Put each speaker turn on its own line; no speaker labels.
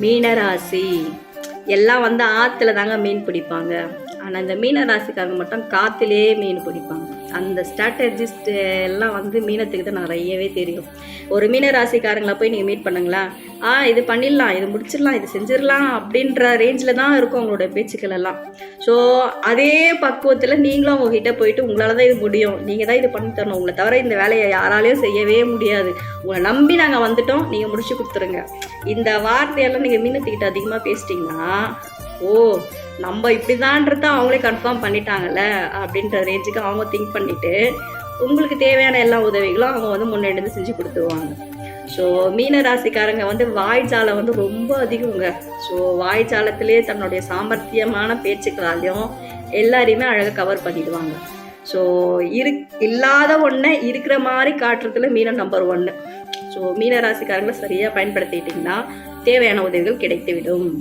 மீனராசி எல்லாம் வந்து ஆற்றுல தாங்க மீன் பிடிப்பாங்க. ஆனால் இந்த மீன ராசிக்காரங்க மட்டும் காற்றுலே மீன் பிடிப்பாங்க. அந்த ஸ்ட்ராட்டஜிஸ்ட் எல்லாம் வந்து மீனத்துக்கு தான் நிறையவே தெரியும். ஒரு மீன ராசிக்காரங்களை போய் நீங்கள் மீட் பண்ணுங்களா, இது பண்ணிடலாம், இது முடிச்சிடலாம், இது செஞ்சிடலாம் அப்படின்ற ரேஞ்சில் தான் இருக்கும் அவங்களோட பேச்சுக்கள் எல்லாம். ஸோ அதே பக்குவத்தில் நீங்களும் அவங்ககிட்ட போயிட்டு உங்களால் தான் இது முடியும், நீங்கள் தான் இது பண்ணி தரணும், உங்களை தவிர இந்த வேலையை யாராலையும் செய்யவே முடியாது, உங்களை நம்பி நாங்கள் வந்துட்டோம், நீங்கள் முடிச்சு கொடுத்துருங்க, இந்த வார்த்தையெல்லாம் நீங்கள் மீனத்துக்கிட்ட அதிகமாக பேசிட்டிங்கன்னா, ஓ நம்ம இப்படிதான்றத அவங்களே கன்ஃபார்ம் பண்ணிட்டாங்கல்ல அப்படின்ற ரேஞ்சுக்கு அவங்க திங்க் பண்ணிவிட்டு உங்களுக்கு தேவையான எல்லா உதவிகளும் அவங்க வந்து முன்னெடுத்து செஞ்சு கொடுத்துருவாங்க. ஸோ மீன ராசிக்காரங்க வந்து வாய்ஜாலம் வந்து ரொம்ப அதிகங்க. ஸோ வாய்ஜாலத்திலே தன்னுடைய சாமர்த்தியமான பேச்சுக்களாலையும் எல்லாரையுமே அழகாக கவர் பண்ணிடுவாங்க. ஸோ இல்லாத ஒன்றை இருக்கிற மாதிரி காட்டுறதுல மீனம் நம்பர் 1. ஸோ மீன ராசிக்காரங்களை சரியாக பயன்படுத்திட்டிங்கன்னா தேவையான உதவிகள் கிடைத்துவிடும்.